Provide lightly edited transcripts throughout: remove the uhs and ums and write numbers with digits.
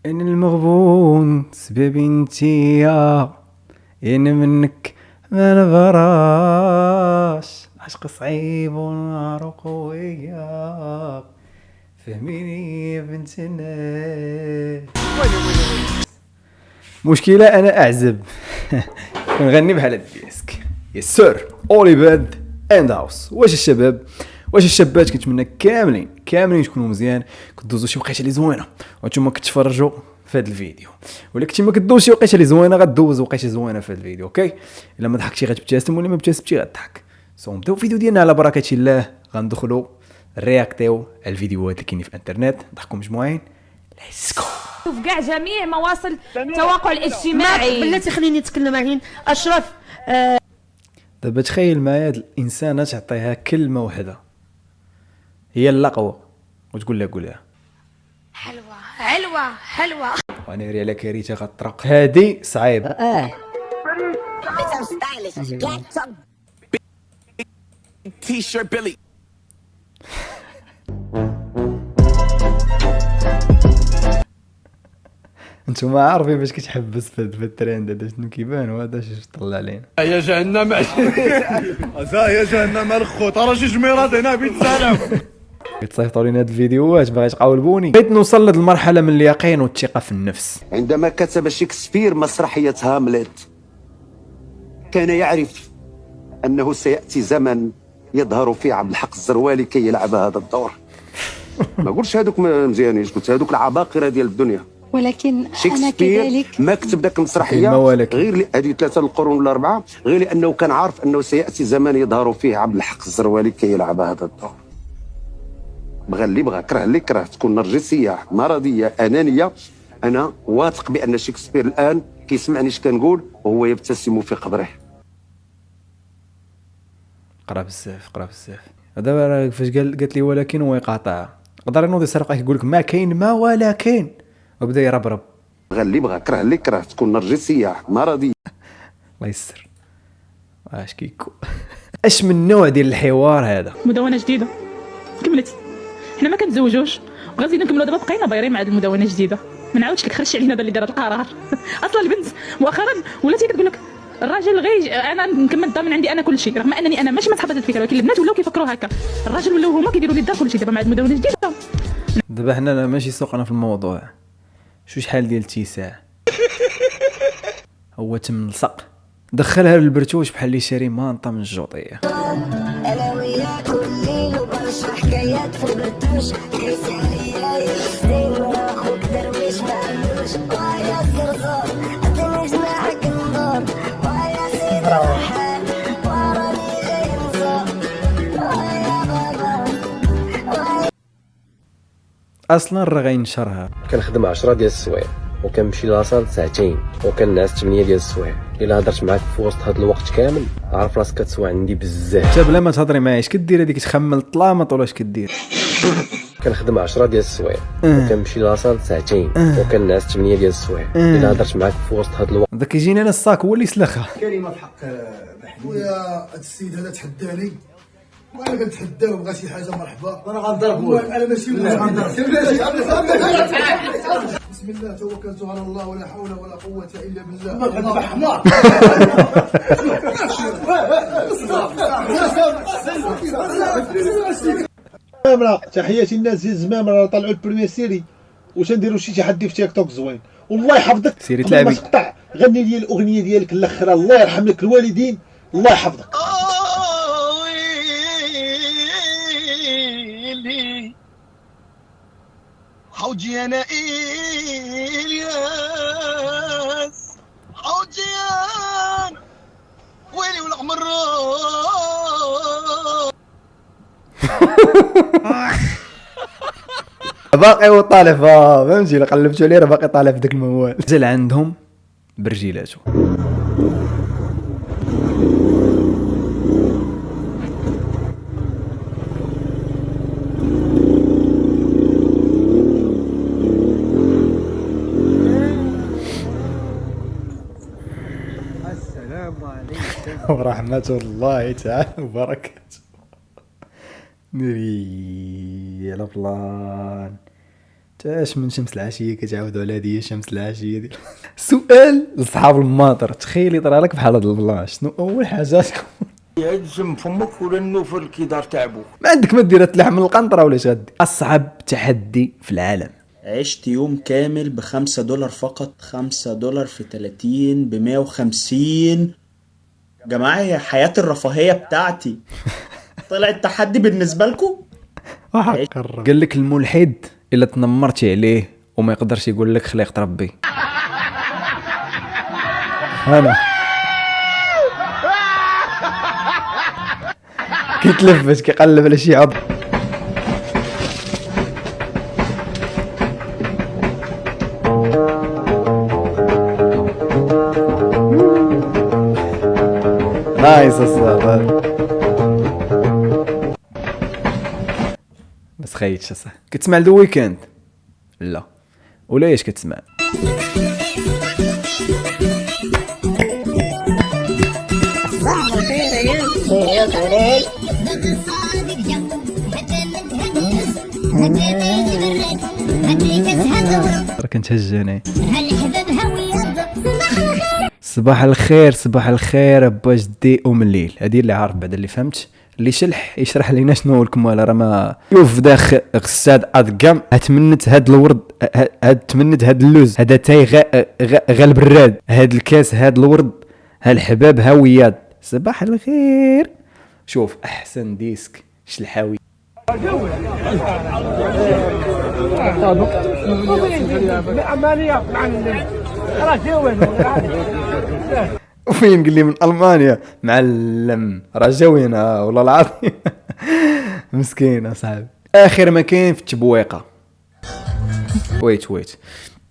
ان المغبون سبابي انتيا، ان منك ما نبراش، عشق صعيب ونار قوية، فهميني يا بنت الناس. مشكلة انا اعزب نغني بحال الديسك. يا سور اولي باد اند هاوس. واش الشباب، واش الشابات كنتمنى كاملين تكونوا مزيان، كدوزوا شي وقيته اللي زوينه وانتم كتفرجوا في هذا الفيديو، ولا كنتي ما كدوز شي وقيته اللي زوينه غدوز وقيته زوينه في هذا الفيديو. اوكي، الا ما ضحكتي غتبتسم، ولا ما ابتسمتي غتضحك. نبداو الفيديو ديالنا على بركه الله. غندخلوا رياكتيو على الفيديوهات اللي كاينين في الانترنت، نضحكوا مجموعين. ليتس جو. في كاع جميع مواصل التواصل الاجتماعي. بلاتي خليني نتكلم معين اشرف. دابا تخيل معايا هاد الانسانه تعطيها كلمه واحده هي اللقوه وتقول لها قولها حلوه حلوه حلوه. وانا ري على كارثه غطرق. هادي صعيب. T-shirt Billy. انتوما عارفين باش كتحبس في الترند هذا شنو كيبان، وهذا شنو طلع علينا. يا جهنم يا جهنم الخوت راه شي جميرات هنا بالسلام. كتصيفطوا لينا هاد الفيديوهات باغي تقاولبوني. بغيت نوصل لهاد المرحله من اليقين والثقه في النفس. عندما كتب شكسبير مسرحية هاملت كان يعرف أنه سيأتي زمن يظهر فيه عبد الحق الزروالي كي يلعب هذا الدور. ما قلتش هذوك مزيانينش، قلت هذوك العباقرة ديال الدنيا. ولكن أنا شكسبير كذلك ما كتب ذاك المسرحية غير هذه 3 القرون ولا 4 غير لأنه كان عارف أنه سيأتي زمن يظهر فيه عبد الحق الزروالي كي يلعب هذا الدور. بغى اللي بغى، كره اللي كره، تكون نرجسية مرضية أنانية. أنا واثق بأن شكسبير الآن كيسمعني اش كنقول وهو يبتسم في قبره. قرا بزاف. دابا فاش قالت لي ولكن هو يقاطع، يقدر ينوض يسرق يقول لك ما كاين ما ولكن، وبدا يربرب. بغى اللي بغى، كره اللي كره، تكون نرجسية مرضية. الله يستر. اش كيكون اش من نوع ديال الحوار هذا؟ مدونة جديدة كملت، حنا ما كنتزوجوش وغنزيدو نكملوا. دابا بقينا بايرين مع هذه المدونة الجديدة. ما نعاودش لك خرجتي علينا هذا اللي دار هذا القرار. اصلا البنت مؤخرا ولات هي كتقول لك الراجل غير انا نكمل الضامن عندي انا كل شيء، رغم انني انا ماشي مصحبه هذه الفكره، ولكن البنات ولاو كيفكروا هكا. الراجل ولاو هما كيديروا لي الدار كل شيء. دابا مع هذه المدونة الجديدة دابا حنا ماشي سوقنا في الموضوع. شو شحال ديال الاتساع هو تملصق، دخلها للبرتوش بحال اللي شاري مانطه من الجوطيه. انا وياك كل ليل وبرشا حكايات في البرتوش، قيس عليا يحسين وناخد درويش معلوش، ويا زرزور اتني جناحك نضور، ويا سيد الرحال وراني غير نزور، ويا بابا اصلا راه غينشرها. كنخدم 10 ديال السوايع وكنمشي لاصال ساعتين وكنعس 8 ديال السوايع. الا هضرت معاك في وسط هذا الوقت كامل عارف راسك كتسوى عندي بزاف. انت بلا ما تهضري معايا اش كدير هذيك؟ تخمل الطلامط ولا اش كدير؟ كنخدم 10 ديال السوايع وكنمشي لاصال ساعتين وكنعس 8 ديال السوايع. الا هضرت معاك في وسط هذا الوقت هذا كيجيني انا الصاك هو اللي سلخها. كلمه في حق خويا هذا السيد هذا تحداني وانا كنتحداه وبغى شي حاجه مرحبا وانا غنضربو. انا ماشي بسم الله توكلت على الله ولا حول ولا قوه الا بالله. تحياتي الناس ديال الزمام راه طلعوا البريمير سيري واش نديروا شي تحدي في تيك توك زوين. والله يحفظك سيري تلعبي. تقطع غني لي الاغنيه ديالك الاخيره. الله يرحم لك الوالدين الله يحفظك. حوجي انا الياس حوجي انا ويلي والعمر. باقي وطالع فهمتي، الا قلبتو عليه راه باقي طالع في داك الموال. نزل عندهم برجيلاتو. السلام عليكم ورحمة الله تعالى وبركاته. نري على فلان تاش من شمس العشيه كتعاودوا على هذه شمس العشيه دي. سؤال لصحاب الماطر، تخيل يطرى لك بحال هاد البلان، شنو اول حاجه تكون؟ يعجم فمك ولا النوفل كي دار تعبو. ما عندك ما دير تلحم من القنطره ولا شادي. اصعب تحدي في العالم. عشت يوم كامل ب$5 فقط. $5 في 30 ب150. جماعة هي حياة الرفاهية بتاعتي طلع التحدي بالنسبة لكم؟ قال لك الملحد الا تنمرتي عليه وما يقدرش يقول لك خليقة ربي. انا كيتلفت كيقلب على شي عضو. نايس الصراحه. بس خيتش صح. كتسمع ذا ويكند؟ لا. ولا ايش كتسمع؟ كنت هجاني. صباح الخير صباح الخير ابا جدي ام الليل. هذه اللي عارف بعد اللي فهمت. اللي شلح يشرح لينا شنو هو الكمال. راه ما شوف داخل غساد ادقم اتمنت هاد الورد تمنت هاد اللوز هذا تاي غا البراد هاد الكاس هاد الورد هالحباب هاويات. صباح الخير. شوف احسن ديسك شلحاوي. وفين قال لي من المانيا معلم رجاوينا والله العظيم. مسكين اصاحبي. اخر مكان في التبويقه. ويت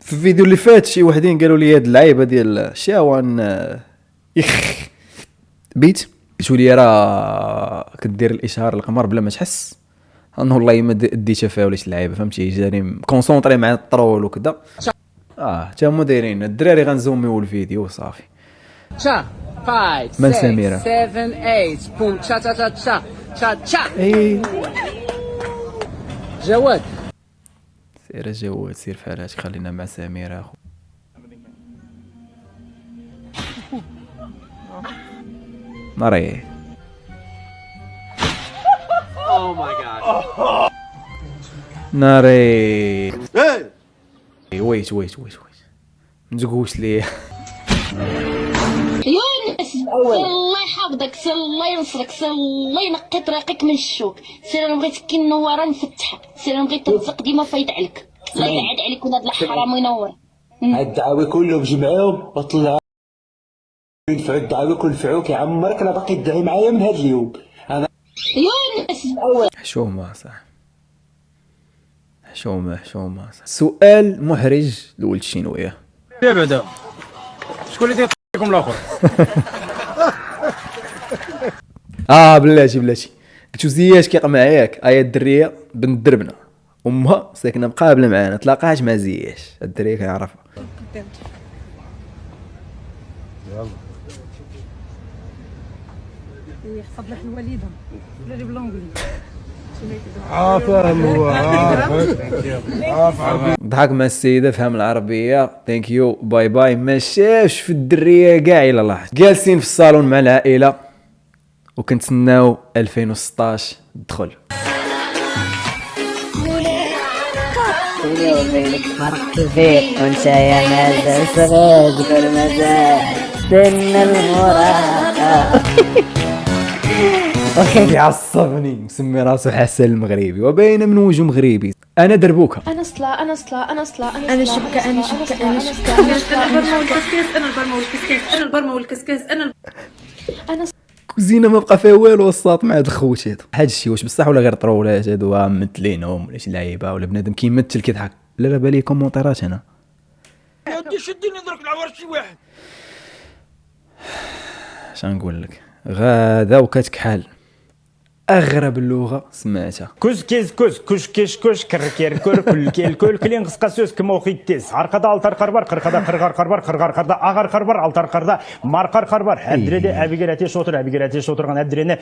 في الفيديو اللي فات شي وحدين قالوا لي هاد اللعيبه ديال شاوان بيت قلت لي راه كدير الاشهار القمر بلا ما تحس انه والله ما ديتها فيها ولا شي لعيبه فهمتي جاني كونسونطري مع الطرول وكذا. تا هما دايرين الدراري غنزوميو الفيديو وصافي. تشا 5 من 6 سميرة 7 8 بوم تشا تشا تشا تشا تشا تشا. اي جواد سير جواد سير فراش خلينا مع سميرة اخو. ناري او ماي جاد ناري. ويت متقولش ليه. يونس الله يحفظك، سير الله ينصرك، سير الله ينقي طريقك من الشوك. سير انا بغيتك كي النواره نفتحك، سير انا بغيت ترزق ديما فايد عليك. الله يبعد عليك وناد الحرام وينور. هاد الدعاوي كلهم جمعوهم وطلعوا ينفعوا الدعاوي كل نفعوك يا عمرك. انا باقي تدعي معايا من هاد اليوم. انا يونس حشومه صح حشومه صح. سؤال محرج لولد الشينويه. بعدا شكون اللي تيعطيكم الاخر؟ بلاتي قلتو زياش كيقمع ياك ايا الدريه بنت دربنا امها ساكنه مقابله معانا تلاقاش مع زياش الدريه كيعرفها. يلا يحفظ لك الوالده ولا لي بالانجلي. فاهم هو ضحك مع السيده فهم العربيه. ثانك يو باي ما شافش في الدريه كاع الا لاحظ. جالسين في الصالون مع العائله وكنتسناو 2016 تدخل. بيني وبينك فرق كبير وانت يا مازال صغير تقول مازال سن المراهقة. يعصبني مسمي راسو حسن المغربي وباين من وجهه مغربي. انا دربوكه انا صلا انا شبكة البرمة والكسكاس انا كوزينه ما بقى فيها والو الساط مع هاد الخوت هادو. حاج شي واش بصح ولا غير طرولات هادو ممثلينهم ولا شي لعيبه ولا بنادم كيمثل كيضحك. لا بالي كومونتيرات هنا. يا ودي شديني درك العوار شي واحد. شنقول لك غادا وكتكحل اغرب اللغه سمعتها. كوز كيز كوز كوش كيش كوش كركير كور كل كيل كل كلين قسقسوس كموخي تيس عرقدا التر قربر قرقدا قرقر قربر قرقر قردا اغر قربر التر قردا مارقر قربر هدري ابيغراتي شوطر ابيغراتي شوطر غندرينا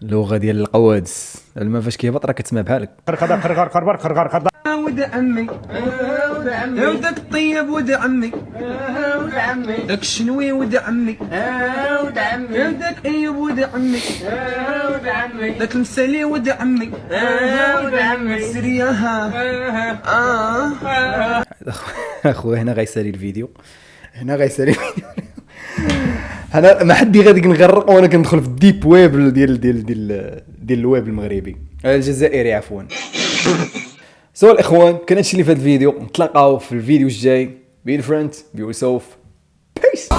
اللغه ديال القوادس الماء فاش كيهبط راه كتسمع بحالك. قرقده قرقر قربر قرقر قرقر ود عمي ود عمي وداك الطيب ود عمي ود عمي داك الشنوي ود عمي ود عمي وداك ايوب ود عمي ود عمي داك المسالي ود عمي ود عمي سريا اخويا هنا غيسالي الفيديو، هنا غيسالي الفيديو. انا ما حد غادي نغرق وانا كندخل في الديب ويب ديال الويب المغربي الجزائري عفوا. سو الاخوان كان هادشي اللي في هذا الفيديو، نتلاقاو في الفيديو الجاي. بي فريند بي يور سيلف بيس.